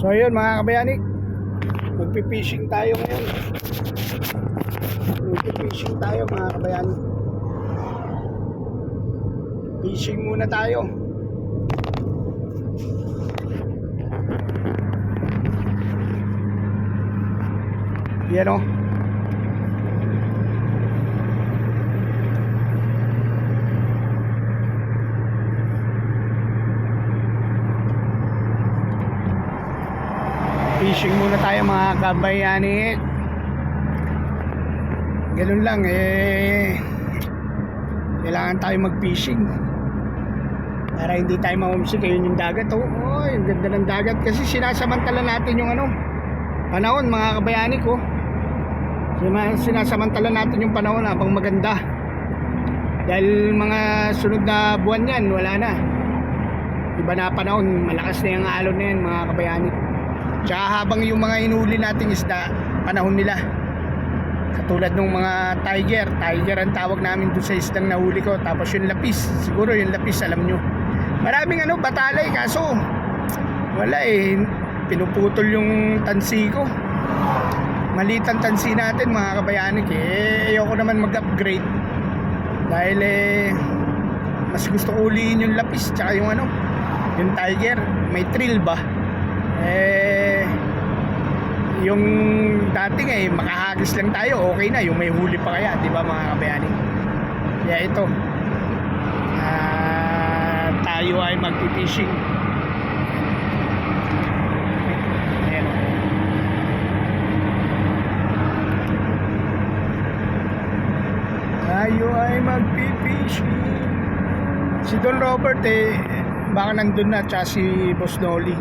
So ayun mga kabayani, magpipishing tayo ngayon. Magpipishing tayo mga kabayani. Fishing muna tayo. Yan o. Fishing muna tayo mga kabayani. Ganun lang kailangan tayo mag-fishing para hindi tayo ma-homesick. Ayun yung dagat oh. Oh, yung ganda ng dagat kasi sinasamantala natin yung panahon mga kabayani ko. Sinasamantala natin yung panahon habang maganda. Dahil mga sunod na buwan yan, wala na. Iba na panahon, malakas na yung alon na yan mga kabayani. Tsaka habang yung mga inuli nating isda, panahon nila. Katulad ng mga tiger ang tawag namin doon sa isdang nahuli ko. Tapos yung lapis, siguro yung lapis alam nyo. Maraming batalay kaso wala pinuputol yung tansi ko. Maliit ang tansi natin mga kabayani. Ayoko naman mag-upgrade dahil mas gusto ko ulihin yung lapis tsaka yung yung tiger. May thrill ba? Yung dating makahagis lang tayo, okay na. Yung may huli pa kaya, di ba mga kabayani? Kaya ito tayo ay magpipishing. Ayan. Tayo ay magpipishing. Si Don Robert baka nandun na, tsaka si Boss Noli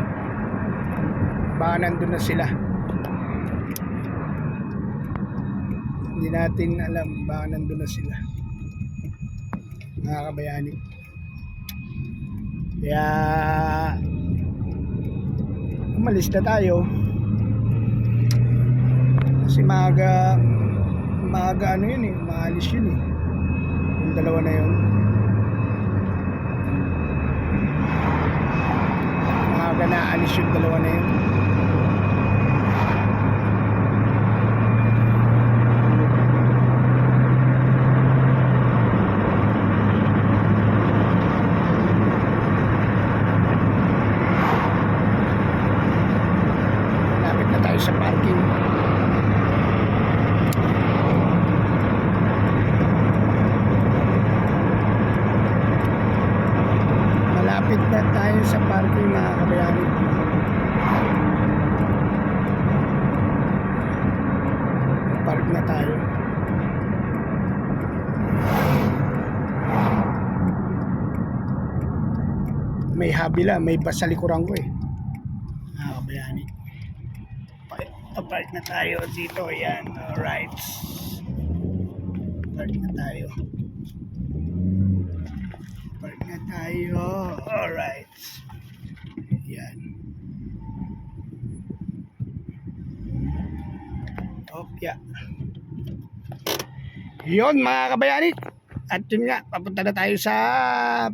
baka nandun na sila. Hindi natin alam, baka nandun na sila mga kabayani. Kaya umalis na tayo kasi maaga yun maalis yun yung dalawa na yun. Maaga na alis yung dalawa na yun. Sa parking. Malapit na tayo sa parking mga kabayani. Park na tayo. May habila, may bus sa likuran ko mga kabayani. Park na tayo dito. Ayan, alright. Park na tayo. Park na tayo. Alright. Ayan. Okay. Yun mga kabayani. At yun nga, papunta na tayo sa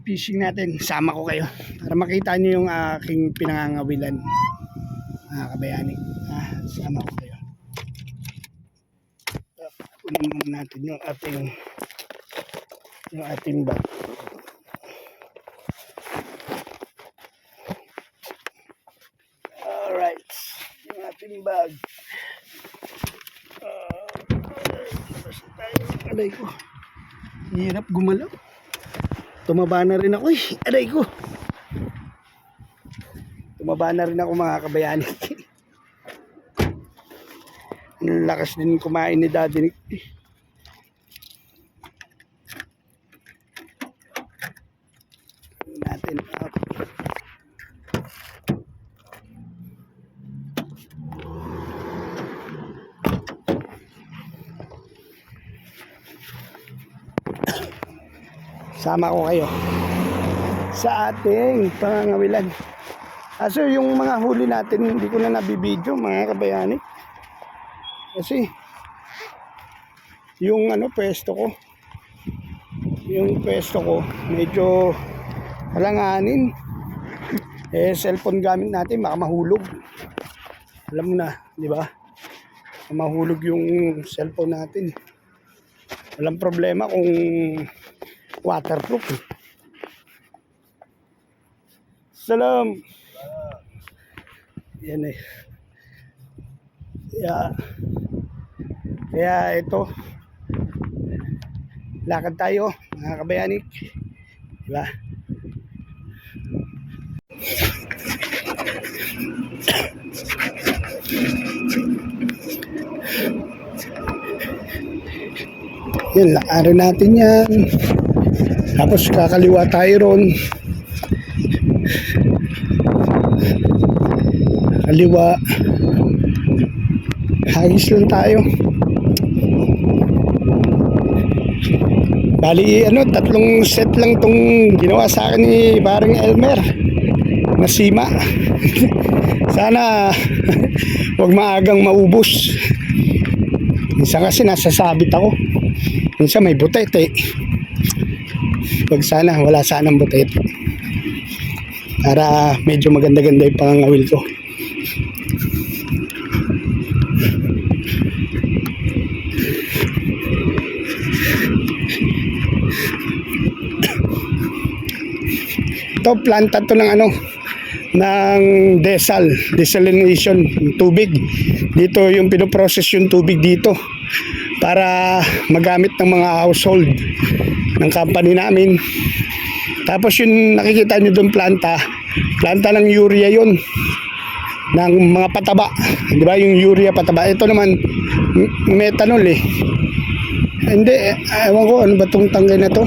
fishing natin. Sama ko kayo para makita nyo yung aking pinangangawilan mga kabayani. Sama ko kayo. Kunin muna natin yung ating bag. Alright, yung ating bag. Aday ko, hirap gumalaw. Tumaba na rin ako aday ko. Tumaba na rin ako mga kabayani. Ang lakas din kumain ni Daddy Nick. Natin up. Sama ko kayo sa ating pangangawilan. Kaso yung mga huli natin hindi ko na nabibidyo mga kabayani. Kasi yung pwesto ko medyo alanganin. Cellphone gamit natin baka mahulog. Alam mo na, di ba? Mahulog yung cellphone natin. Walang problema kung waterproof. Salam. Yan eh. Kaya ito, lakad tayo mga kabayanik. Diba? Yan, lakarin natin yan. Tapos kakaliwa tayo ron. Kaliwa. Hagis lang tayo. Bali, tatlong set lang tong ginawa sa akin ni parang Elmer. Nasima. Sana wag maagang maubos. Minsan kasi nasasabit ako. Minsan may butete. Wag sana, wala sanang butete. Para medyo maganda-ganda yung pangangawil ko. Ito, planta to ng ng desalination tubig. Dito yung pinoprocess yung tubig dito para magamit ng mga household ng company namin. Tapos yung nakikita nyo doon planta ng urea yun, ng mga pataba, di ba? Yung urea pataba. Ito naman methanol eh. Hindi, ewan ko ano ba tong tanggal na to.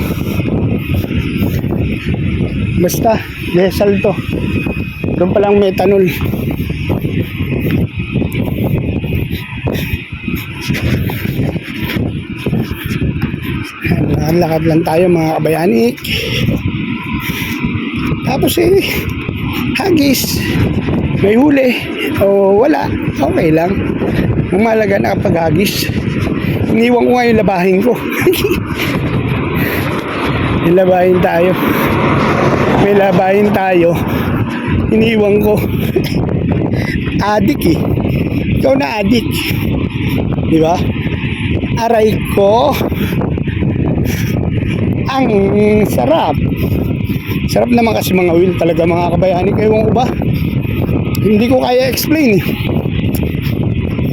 Basta desal to. Doon palang methanol. Lakad lang tayo mga kabayanik. Tapos hagis. May huli o wala, okay lang. Ang mahalaga nakapaghagis. Iniwan ko nga yung labahin ko. Ilabahin tayo. May labahin tayo. Iniwan ko. Adik eh. Ikaw na adik. Di ba? Aray ko. Ang sarap. Sarap naman kasi mga wheel talaga mga kabayani. Ewan ko ba? Hindi ko kaya explain eh.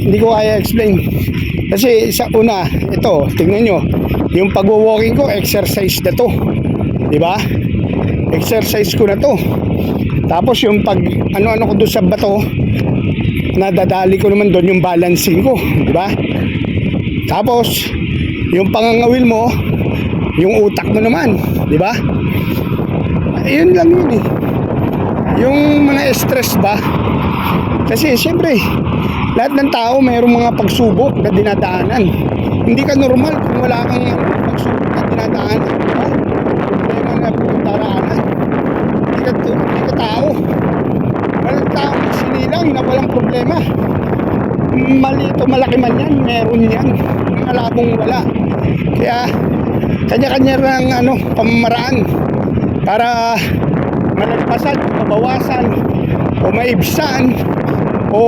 Hindi ko kaya explain. Kasi sa una, ito, tingnan nyo. Yung pag-walking ko, exercise na to. Di ba? Exercise ko na to. Tapos yung pag ano ko doon sa bato, nadadali ko naman doon yung balancing ko, di ba? Tapos yung pangangawil mo, yung utak mo naman, di ba? Ayun lang yun eh. Yung mga stress ba? Kasi siyempre, lahat ng tao mayroong mga pagsubok na dinadaanan. Hindi ka normal kung wala kang pagsubok na dinadaanan, di ba? Problema na pinagdaraanan. Hindi ka tao. Walang tao na sinilang na walang problema. Malito malaki man yan, meron yan. Malabong wala. Kaya kanya-kanya ng pamamaraan para malagpasan, mabawasan o maibsan o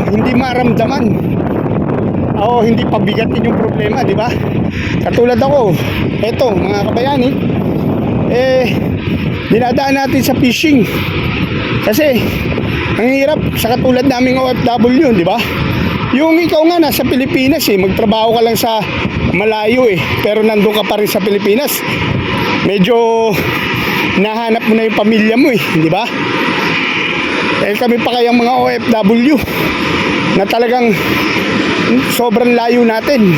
hindi maramdaman o hindi pabigatin yung problema, di ba? Katulad ako, eto mga kabayani, dinadaan natin sa fishing kasi ang hirap sa katulad naming OFW, di ba? Yung ikaw nga nasa Pilipinas magtrabaho ka lang sa malayo pero nandun ka pa rin sa Pilipinas, medyo nahanap mo na yung pamilya mo di ba? Kami pa kayang mga OFW na talagang sobrang layo natin,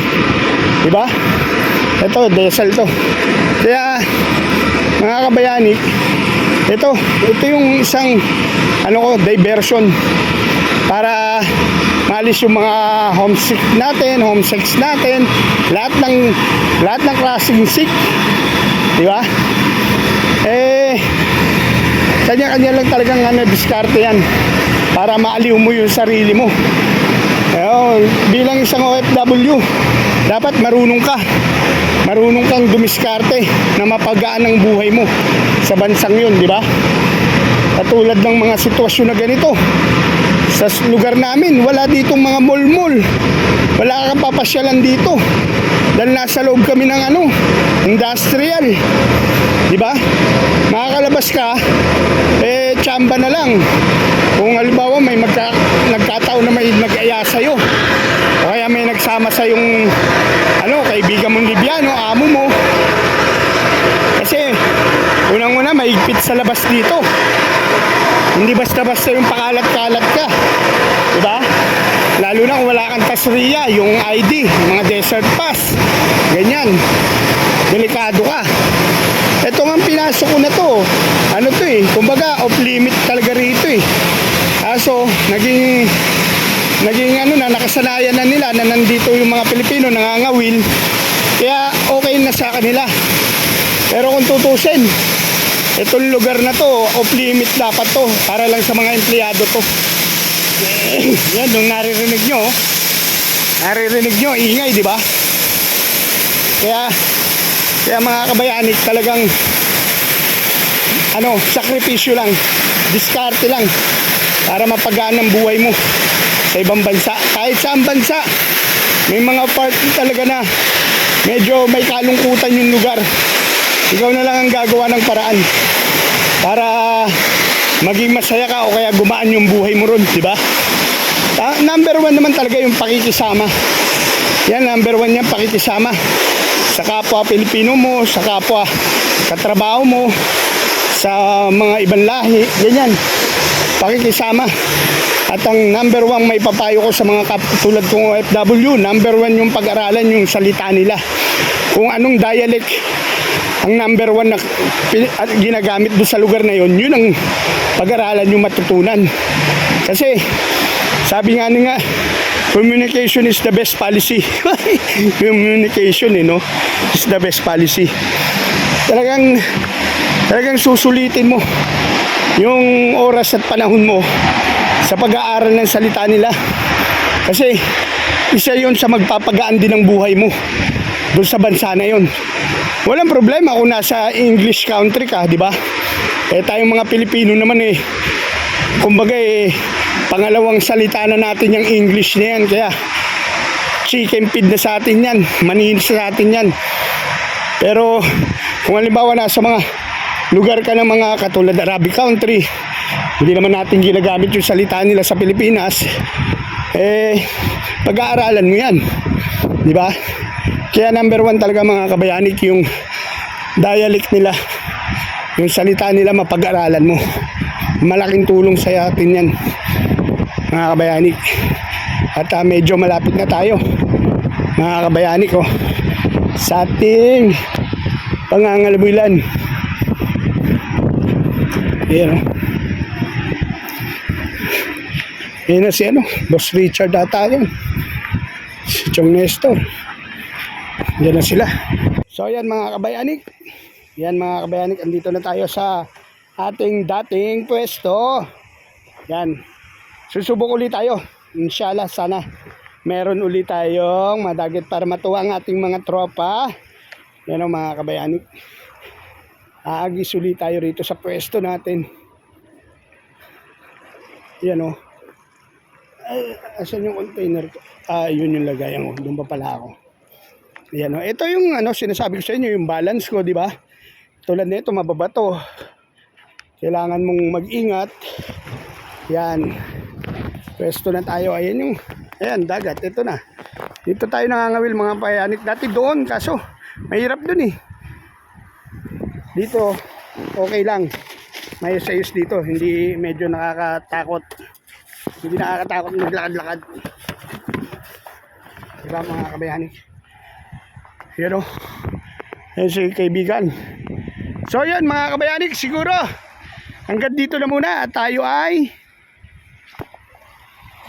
di ba? Ito, desal to. Kaya mga kabayani, ito yung isang diversion para maalis yung mga homesick natin, lahat ng klaseng sick, di ba? Kanya-kanya lang talagang diskarte yan para maaliw mo yung sarili mo. Bilang isang OFW, dapat marunong kang dumiskarte na mapagaan ang buhay mo sa bansang yun, di ba? Katulad ng mga sitwasyon na ganito, Sa lugar namin, wala ditong mga mall-mall. Wala kang papasyalan dito. Dahil nasa loob kami ng industrial. Di ba? Makakalabas ka, tsamba na lang. Kung halimbawa may nagkataon na may nag-aya sa'yo. O kaya may nagsama sa yung kaibigan mong Libyano, amo mo. Kasi unang-una mahigpit sa labas dito. Hindi basta-basta yung pakalat-kalat ka. Diba? Lalo na kung wala kang tasriya, yung ID, yung mga desert pass. Ganyan. Delikado ka. Ito nga pinasok ko na to. Kumbaga off limit talaga rito eh. Kaso naging nakasanayan na nila na nandito yung mga Pilipino nangangawil. Kaya okay na sa kanila. Pero kung tutusin, itong lugar na to, off limit dapat to. Para lang sa mga empleyado to. Yan, nung naririnig nyo, ingay, di ba? Kaya mga kabayanik talagang sakripisyo lang, diskarte lang para mapagaan ang buhay mo sa ibang bansa. Kahit saan bansa, may mga part talaga na medyo may kalungkutan yung lugar. Ikaw na lang ang gagawa ng paraan para maging masaya ka o kaya gumaan yung buhay mo ron, di ba? Number 1 naman talaga yung pakikisama. Yan, number 1 yan, pakikisama sa kapwa Pilipino mo, sa kapwa katrabaho mo, sa mga ibang lahi, ganyan, pakikisama. At ang number 1 may papayo ko sa mga tulad kong OFW, number 1 yung pag-aralan yung salita nila. Kung anong dialect ang number 1 na ginagamit doon sa lugar na yun, yun ang pag-aralan yung matutunan. Kasi sabi nga communication is the best policy. Communication is the best policy. Talagang susulitin mo yung oras at panahon mo sa pag-aaral ng salita nila. Kasi isa yun sa magpapagaan din ng buhay mo doon sa bansa na yun. Walang problema kung nasa English country ka, di ba? Tayong mga Pilipino naman kumbaga pangalawang salita na natin yung English na yan. Kaya chicken feed na sa atin yan, maninis sa atin yan. Pero kung halimbawa nasa mga lugar ka ng mga katulad Arabic country, hindi naman natin ginagamit yung salita nila sa Pilipinas, pag-aaralan mo yan, di ba? Kaya number 1 talaga mga kabayanik yung dialect nila, yung salita nila, mapag-aralan mo. Malaking tulong sa atin yan mga kabayanik. At medyo malapit na tayo mga kabayanik sa ating pangangalabulan. Yan na si Boss Richard ata yun, si Chong Nestor. Yan na sila. So yan mga kabayanik, andito na tayo sa ating dating pwesto. Yan, susubok ulit tayo, inshallah. Sana meron ulit tayong madagit para matuwa ang ating mga tropa. Yan mga kabayanik, aagis ulit tayo rito sa pwesto natin. Yan asan yung container ko? Yun yung lagayan ko, doon pa pala ako. Yan ito yung sinasabi ko sa inyo, yung balance ko, di ba? Tulad nito, mababato. Kailangan mong mag-ingat. Yan. Pwesto na tayo. Ayan dagat. Ito na. Dito tayo nangangawil mga payanik. Dati doon, kaso mahirap dun Dito, okay lang. May sayos dito. Hindi medyo nakakatakot. Hindi nakakatakot maglakad-lakad. Diba mga kabayanik? Yan yan si kaibigan. So yan mga kabayanik, siguro hanggang dito na muna. At tayo ay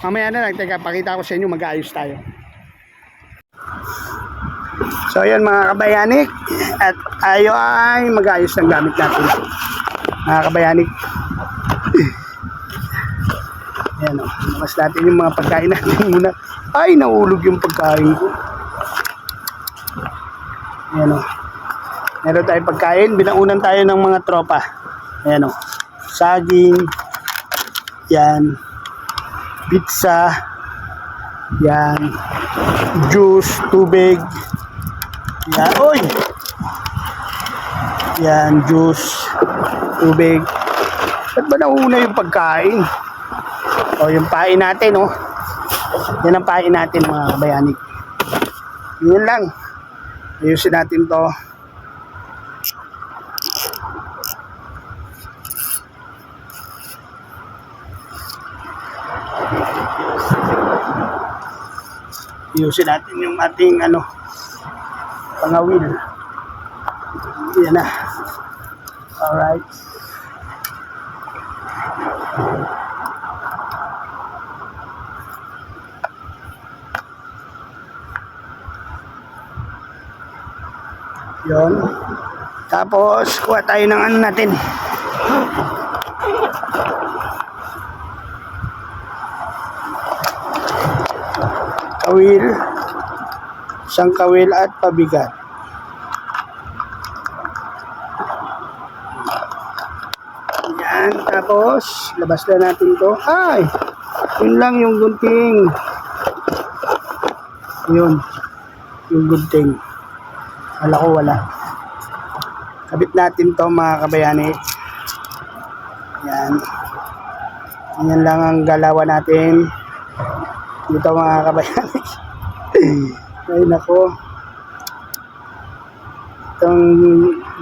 mamaya na lang. Teka, pakita ko sa inyo, mag-aayos tayo. So yan mga kabayanik, at tayo ay mag-aayos ng gamit natin mga kabayanik. Yan mas natin yung mga pagkain natin muna. Ay, naulog yung pagkain ko. Yan meron tayong pagkain. Binaunan tayo ng mga tropa. Ayan saging. Yan. pizza, yan, juice, tubig, yan, oy, yan, juice, tubig. Ba't ba nauna yung pagkain? O, yung pain natin, oh. Yan ang pain natin, mga kabayani. Yun lang. Ayusin natin to. Ayusin natin yung ating pangawil. Yan na. Alright. Yun. Tapos, kuha tayo ng ano natin. Kawil. Isang kawil at pabigat. Yan. Tapos, labas na natin to. Ay! Yun lang yung gunting. Yun. Yung gunting. Wala ko wala. Kabit natin to, mga kabayani. Yan. Yan lang ang galawan natin. Dito, mga kabayani. Ay nako. Itong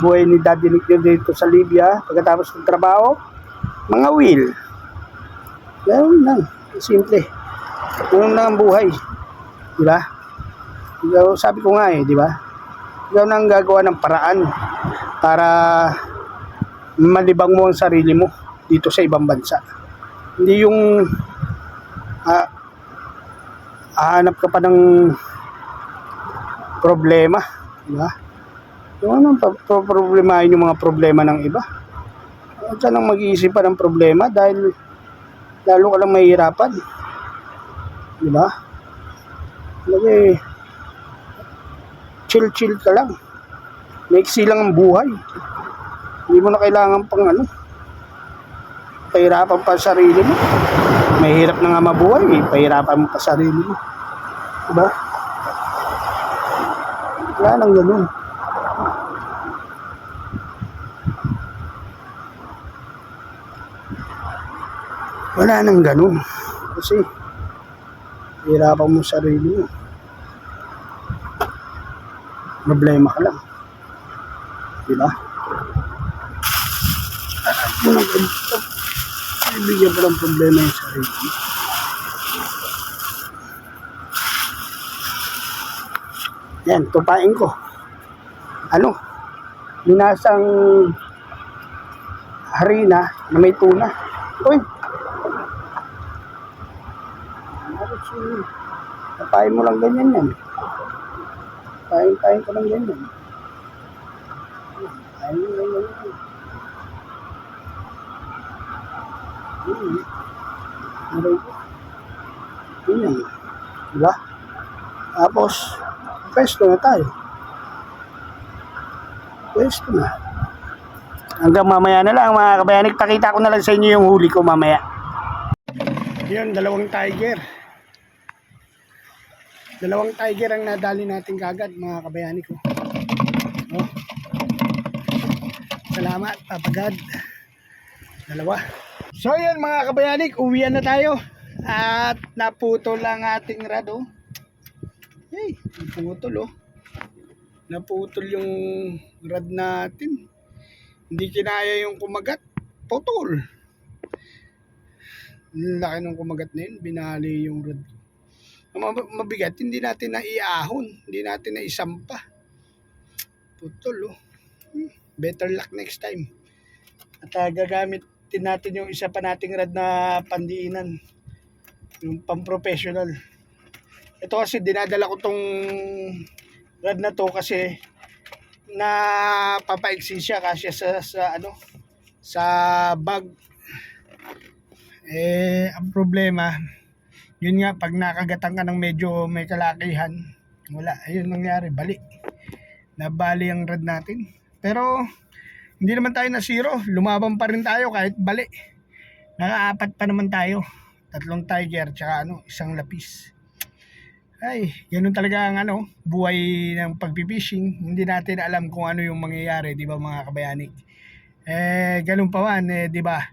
buhay ni Daddy Nick dito sa Libya. Pagkatapos ng trabaho, mga wheel. Yan lang. Simple. Ganun lang ang buhay. Diba? Sabi ko nga diba? Ikaw nang gagawa ng paraan para malibang mo ang sarili mo dito sa ibang bansa. Hindi yung hahanap ka pa ng problema, diba? Yung problemahin yung mga problema ng iba. Huwag ka nang mag-iisip pa ng problema dahil lalo ka lang mahihirapan. Diba? Lagi chill ka lang. Maiksi lang ang buhay. Hindi mo na kailangan pang pahirapan pa sarili mo. Mahirap na nga mabuhay, pahirapan mo pa sarili mo. Diba? Wala nang ganun. Wala nang ganun. Kasi hirapan mo sarili mo. Problema ka lang. Diba? Ibigyan pa lang problema yung sarili mo. Yan, tupain ko. Minasang harina na may tuna. Uy! Tupain mo lang ganyan yan. Kain ko lang ganyan. Kain mo lang ganyan. Ganyan. Diba? Tapos, pwesto na tayo. Pwesto na. Hanggang mamaya na lang, mga kabayanik. Pakita ko na lang sa inyo yung huli ko mamaya. Yun, dalawang tiger. Dalawang tiger ang nadali natin kagad, mga kabayani ko. Oh. Salamat, Papagad. Dalawa. So yun, mga kabayanik, uwian na tayo. At naputol ang ating rad, oh. Hey, naputol, oh. Naputol yung rad natin. Hindi kinaya yung kumagat. Putol. Laki ng kumagat na yun. Binali yung rad. Mabigat, hindi natin na iahon, hindi natin na isampa. Putol, oh. Better luck next time. At gagamitin natin yung isa pa nating rad na pandiinan, yung pang-professional. Ito kasi dinadala ko tong rad na to kasi na papaiksi siya kasi sa bag. Ang problema, yun nga, pag nakagatan ka ng medyo may kalakihan, wala, ayun nangyari, bali. Nabali ang rad natin. Pero hindi naman tayo na zero, lumaban pa rin tayo kahit bali. Nakaapat pa naman tayo. 3 tiger, tsaka isang lapis. Ay, ganun talaga ang buhay ng pagpipishing. Hindi natin alam kung ano yung mangyayari, di ba mga kabayani? Ganun pa man, di ba?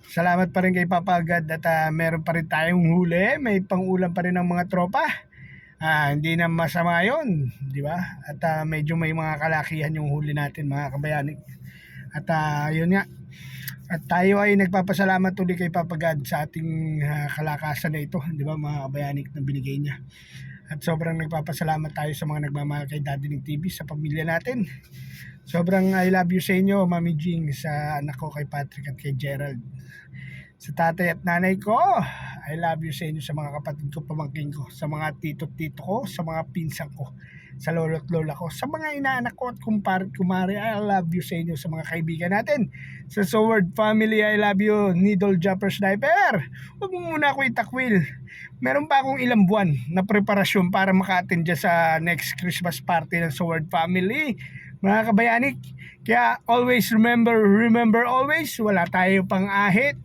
Salamat pa rin kay Papa God at meron pa rin tayong huli. May pangulam pa rin ng mga tropa. Hindi na masama yun, di ba? At medyo may mga kalakihan yung huli natin mga kabayani. At yun nga. At tayo ay nagpapasalamat ulit kay Papa God sa ating kalakasan na ito, di ba mga kabayani, na binigay niya. At sobrang nagpapasalamat tayo sa mga nagmamahal kay Daddy Nick TV, sa pamilya natin. Sobrang I love you sa inyo, Mami Jing, sa anak ko kay Patrick at kay Gerald. Sa tatay at nanay ko, I love you sa inyo, sa mga kapatid ko, pamangkin ko, sa mga tito-tito ko, sa mga pinsan ko, sa lolo at lola ko, sa mga inaanak ko at kumpare at kumare, I love you sa inyo, sa mga kaibigan natin. Sa Sword family, I love you, Needle Jumper Sniper. Huwag mo muna ako itakwil. Meron pa akong ilang buwan na preparasyon para maka-attend dyan sa next Christmas party ng Sword family, mga kabayani. Kaya always remember always, wala tayo pang ahit,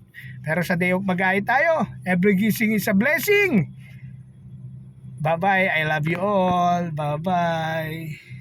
pero sa day of mag-ahit tayo. Every gising is a blessing. Bye bye, I love you all. Bye bye.